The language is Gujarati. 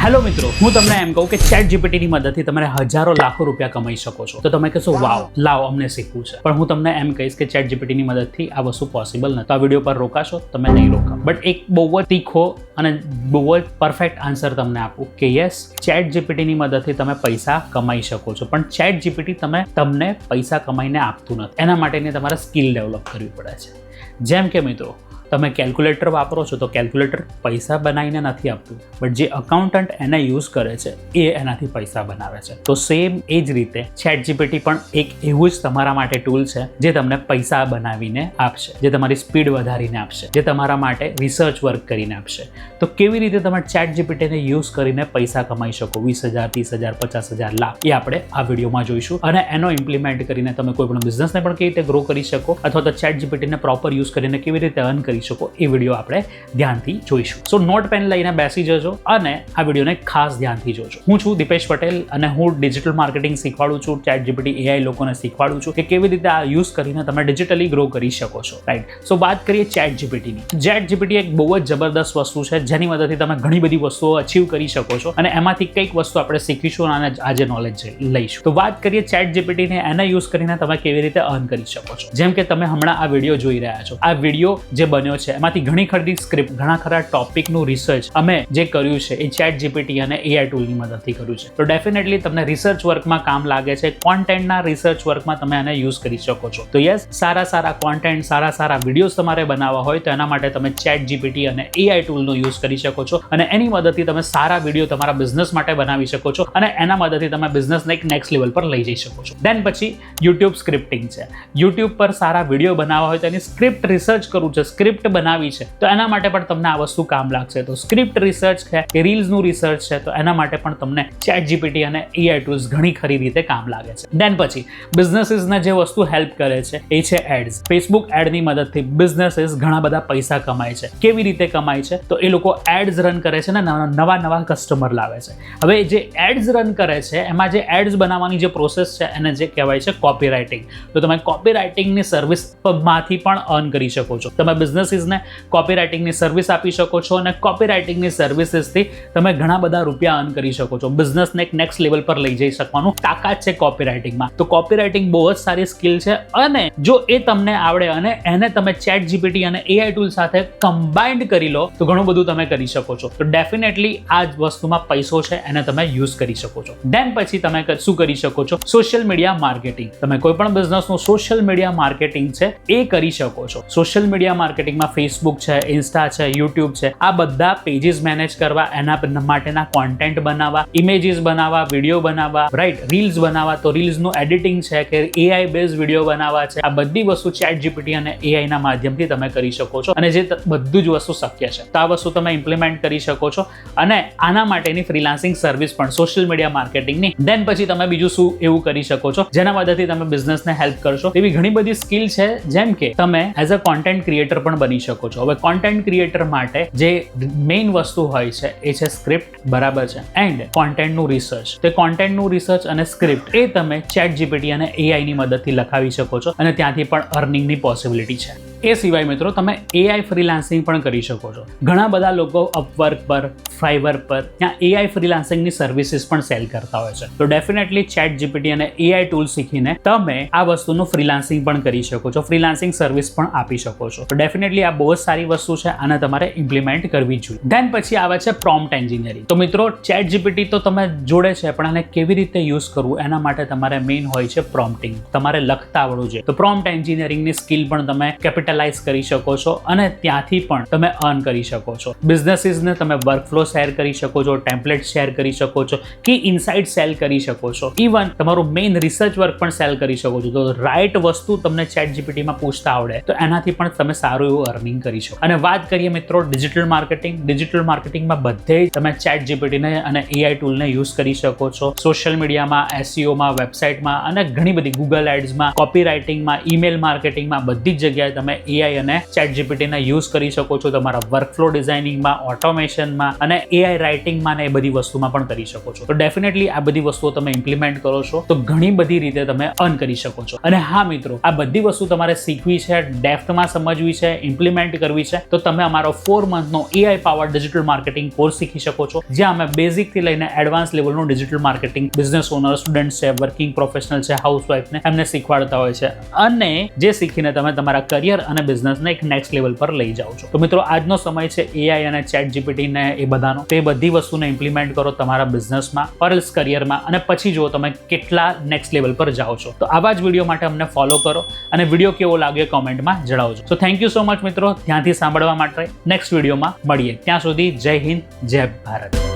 હેલો મિત્રો, હું તમને એમ કહું કે ચેટ જીપીટીની મદદથી તમે હજારો લાખો રૂપિયા કમાઈ શકો છો. તો તમે કહેશો વાવ, લાવ અમને શીખવું છે. પણ હું તમને એમ કહીશ કે ચેટ જીપીટીની મદદથી આ વસ્તુ પોસિબલ નથી. તો આ વિડીયો પર રોકાશો, તમે નહીં રોકાવ. બટ એક બહુ જ તીખો અને બહુ જ પરફેક્ટ આન્સર તમને આપું કે યસ, ચેટ જીપીટીની મદદથી તમે પૈસા કમાઈ શકો છો. પણ ચેટ જીપીટી તમને પૈસા કમાઈને આપતું નથી. એના માટેની તમારે સ્કિલ ડેવલપ કરવી પડે છે. જેમ કે મિત્રો, તમે કેલ્ક્યુલેટર વાપરો છો તો કેલ્ક્યુલેટર પૈસા બનાવીને નથી આપતું, બટ જે અકાઉન્ટન્ટ એને યુઝ કરે છે એ એનાથી પૈસા બનાવે છે. તો સેમ એ જ રીતે ચેટ જીપીટી પણ એક એવું જ તમારા માટે ટૂલ છે જે તમને પૈસા બનાવીને આપશે, જે તમારી સ્પીડ વધારીને આપશે, જે તમારા માટે રિસર્ચ વર્ક કરીને આપશે. તો કેવી રીતે તમે ચેટ જીપીટીને યુઝ કરીને પૈસા કમાઈ શકો, 20,000, 30,000, 50,000, લાખ, એ આપણે આ વિડીયોમાં જોઈશું. અને એનો ઇમ્પ્લિમેન્ટ કરીને તમે કોઈ પણ બિઝનેસને પણ કેવી રીતે ગ્રો કરી શકો, અથવા તો ચેટ જીપીટીને પ્રોપર યુઝ કરીને કેવી રીતે અર્ન કરી શકો, એ વિડીયો આપણે ધ્યાનથી જોઈશું. સો નોટ પેન લઈને બેસી જજો અને આ વિડીયોને ખાસ ધ્યાનથી જોજો. હું છું દીપેશ પટેલ અને હું ડિજિટલ માર્કેટિંગ શીખવાડું છું. ચેટ જીપીટી AI લોકોને શીખવાડું છું કે કેવી રીતે આ યુઝ કરીને તમે ડિજિટલી ગ્રો કરી શકો છો. રાઈટ. સો વાત કરીએ ચેટ જીપીટીની. ચેટ જીપીટી એક બહુ જ જબરદસ્ત વસ્તુ છે જેની મદદથી તમે ઘણી બધી વસ્તુઓ અચીવ કરી શકો છો અને એમાંથી કંઈક વસ્તુ આપણે શીખીશું અને આજે નોલેજ લઈશું. તો વાત કરીએ ચેટ જીપીટીને, એને યુઝ કરીને તમે કેવી રીતે અર્ન કરી શકો છો. જેમ કે તમે હમણાં આ વિડીયો જોઈ રહ્યા છો. આ વિડીયો જે બન્યો છે એમાંથી ઘણી ખરી સ્ક્રિપ્ટ, ઘણા ખરા ટોપિકનું રિસર્ચ અમે જે કર્યું છે એ ચેટ જીપીટી અને AI ટૂલની મદદથી કર્યું છે. તો ડેફિનેટલી તમને રિસર્ચ વર્કમાં કામ લાગે છે. કોન્ટેન્ટના રિસર્ચ વર્કમાં તમે આને યુઝ કરી શકો છો. તો યસ, સારા કોન્ટેન્ટ, સારા વિડીયોઝ તમારે બનાવવા હોય તો એના માટે તમે ચેટ જીપીટી અને AI ટૂલનો યુઝ કરી શકો છો અને એની મદદથી તમે સારા વિડીયો તમારા બિઝનેસ માટે બનાવી શકો છો અને એના મદદથી તમે બિઝનેસને એક નેક્સ્ટ લેવલ પર લઈ જઈ શકો છો. દેન પછી યુટ્યુબ સ્ક્રિપ્ટિંગ છે. યુટ્યુબ પર સારા વિડીયો બનાવવા હોય તો એની સ્ક્રિપ્ટ રિસર્ચ કરવું છે, સ્ક્રિપ્ટ બનાવી છે, તો એના માટે પણ તમને આ વસ્તુ કામ લાગશે. તો સ્ક્રિપ્ટ રિસર્ચ છે કે રીલ્સનું રિસર્ચ છે, તો એના માટે પણ તમને ચેટ જીપીટી અને AI ટૂલ્સ ઘણી ખરી રીતે કામ લાગે છે. દેન પછી બિઝનેસીસને જે વસ્તુ હેલ્પ કરે છે એ છે એડ્સ. ફેસબુક એડની મદદથી બિઝનેસીસ ઘણા બધા પૈસા કમાય છે. કેવી રીતે કમાય છે? તો એ લોકો એડ્સ રન કરે છે ને નવા કસ્ટમર લાવે છે. હવે જે એડ્સ રન કરે છે એમાં જે એડ્સ બનાવવાની જે પ્રોસેસ છે એને જે કહેવાય છે કોપી રાઇટિંગ. તો તમે કોપી રાઇટિંગની સર્વિસમાંથી પણ અર્ન કરી શકો છો. તમે બિઝનેસીસને કોપી રાઇટિંગની સર્વિસ આપી શકો છો અને કોપી રાઇટિંગની સર્વિસીસથી તમે ઘણા બધા રૂપિયા અર્ન કરી શકો છો. બિઝનેસને એક નેક્સ્ટ લેવલ પર લઈ જઈ શકવાનું તાકાત છે કોપી રાઇટિંગમાં. તો કોપી રાઇટિંગ બહુ જ સારી સ્કિલ છે અને જો એ તમને આવડે અને એને તમે ચેટ જીપીટી અને AI ટૂલ સાથે કમ્બાઇન્ડ કરી લો તો ઘણું બધું તમે કરી શકો છો. તો ડેફિનેટલી આ જ વસ્તુમાં પૈસો છે, એને તમે યુઝ કરી શકો છો. દેન પછી તમે શું કરી શકો છો? Social media marketing. તમે કોઈ પણ બિઝનેસનું સોશિયલ મીડિયા માર્કેટિંગ છે એ કરી શકો છો. સોશિયલ મીડિયા માર્કેટિંગમાં ફેસબુક છે, ઇન્સ્ટા છે, યુટ્યુબ છે, આ બધા પેજીસ મેનેજ કરવા, એના માટેના કોન્ટેન્ટ બનાવવા, ઇમેજીસ બનાવવા, વિડીયો બનાવવા, રાઈટ, રીલ્સ બનાવવા. તો રીલ્સનું એડિટિંગ છે કે AI બેઝ વિડીયો બનાવવા છે, આ બધી વસ્તુ ચેટ જીપીટી અને AI ના માધ્યમથી તમે કરી શકો છો અને જે બધું જ વસ્તુ શક્ય છે. તો આ વસ્તુ તમે ઇમ્પ્લિમેન્ટ કરી શકો છો અને આના માટેની ફ્રીલાન્સિંગ સર્વિસ પણ સોશિયલ મીડિયા માર્કેટિંગની. દેન પછી તમે બીજું શું એવું કરી શકો છો જેના મદદથી તમે બિઝનેસને હેલ્પ કરશો? એવી ઘણી બધી સ્કિલ છે. જેમ કે તમે એઝ અ કોન્ટેન્ટ ક્રિએટર પણ બની શકો છો. હવે કોન્ટેન્ટ ક્રિએટર માટે જે મેઇન વસ્તુ હોય છે એ છે સ્ક્રિપ્ટ, બરાબર છે, એન્ડ કોન્ટેન્ટનું રિસર્ચ. તે કોન્ટેન્ટનું રિસર્ચ અને સ્ક્રિપ્ટ એ તમે ચેટ જીપીટી અને AI ની મદદથી લખાવી શકો છો અને ત્યાંથી પણ અર્નિંગની પોસિબિલિટી છે. એ સિવાય મિત્રો તમે AI ફ્રીલાન્સિંગ પણ કરી શકો છો. ઘણા બધા લોકો અપવર્ક પર, ફાઈવર પર ત્યાં AI ફ્રીલાન્સિંગની સર્વિસીસ પણ સેલ કરતા હોય છે. તો ડેફિનેટલી ચેટ જીપીટી અને AI ટૂલ શીખીને તમે આ વસ્તુનું ફ્રીલાન્સિંગ પણ કરી શકો છો, ફ્રીલાન્સિંગ સર્વિસ પણ આપી શકો છો. તો ડેફિનેટલી આ બહુ જ સારી વસ્તુ છે, આને તમારે ઇમ્પ્લિમેન્ટ કરવી જોઈએ. દેન પછી આવે છે પ્રોમ્પ્ટ એન્જિનિયરિંગ. તો મિત્રો ચેટ જીપીટી તો તમે જોડે છે, પણ આને કેવી રીતે યુઝ કરવું એના માટે તમારે મેઇન હોય છે પ્રોમ્પ્ટિંગ. તમારે લખતા આવડવું જોઈએ. તો પ્રોમ્પ્ટ એન્જિનિયરિંગની સ્કિલ પણ તમે કેપિટલાઇઝ કરી શકો છો અને ત્યાંથી પણ તમે અર્ન કરી શકો છો. બિઝનેસીસને તમે વર્કફ્લો શેર કરી શકો છો, ટેમ્પલેટ શેર કરી શકો છો, કી ઇનસાઇટ સેલ કરી શકો છો, ઇવન તમારું મેઇન રિસર્ચ વર્ક પણ સેલ કરી શકો છો. તો રાઈટ વસ્તુ તમને ચેટ જીપીટીમાં પૂછતા આવડે તો એનાથી પણ તમે સારું એવું અર્નિંગ કરી શકો. અને વાત કરીએ મિત્રો ડિજિટલ માર્કેટિંગ. ડિજિટલ માર્કેટિંગમાં બધે તમે ચેટ જીપીટીને અને AI ટૂલને યુઝ કરી શકો છો. સોશિયલ મીડિયામાં, SEOમાં, વેબસાઇટમાં અને ઘણી બધી ગૂગલ એડ્સમાં, કોપી રાઇટિંગમાં, ઈમેલ માર્કેટિંગમાં, બધી જ જગ્યાએ તમે તમે AI અને ChatGPT ના યુઝ કરી શકો છો તમારા વર્કફ્લો ડિઝાઇનિંગમાં, ઓટોમેશનમાં અને AI રાઇટિંગમાં ને એ બધી વસ્તુમાં પણ કરી શકો છો. તો ડેફિનેટલી આ બધી વસ્તુઓ તમે ઇમ્પ્લિમેન્ટ કરો છો તો ઘણી બધી રીતે તમે અર્ન કરી શકો છો. અને હા મિત્રો, આ બધી વસ્તુ તમારે શીખવી છે, ડેપ્થમાં સમજવી છે, ઇમ્પ્લિમેન્ટ કરવી છે તો તમે અમારો 4 મંથનો AI power digital marketing course શીખી શકો છો, જ્યાં અમે બેઝિક થી લઈને એડવાન્સ લેવલનું digital marketing business owner, student છે, વર્કિંગ પ્રોફેશનલ છે, હાઉસવાઇફને એમને શીખવાડતા હોય છે અને જે શીખીને તમે તમારા કરિયર અને બિઝનેસને એક નેક્સ્ટ લેવલ પર લઈ જાઓ છો. તો મિત્રો, આજનો સમય છે AI અને ChatGPT ને એ બધાનો. તે બધી વસ્તુને ઇમ્પ્લિમેન્ટ કરો તમારા બિઝનેસમાં ઓર એલ્સ કરિયરમાં અને પછી જો તમે કેટલા નેક્સ્ટ લેવલ પર જાઓ છો. તો આવા જ વિડીયો માટે અમને ફોલો કરો અને વિડીયો કેવો લાગ્યો કોમેન્ટમાં જણાવજો. So thank you so much મિત્રો, ધ્યાનથી સાંભળવા માટે. નેક્સ્ટ વિડીયોમાં મળીએ. ત્યાં સુધી જય હિન્દ, જય ભારત.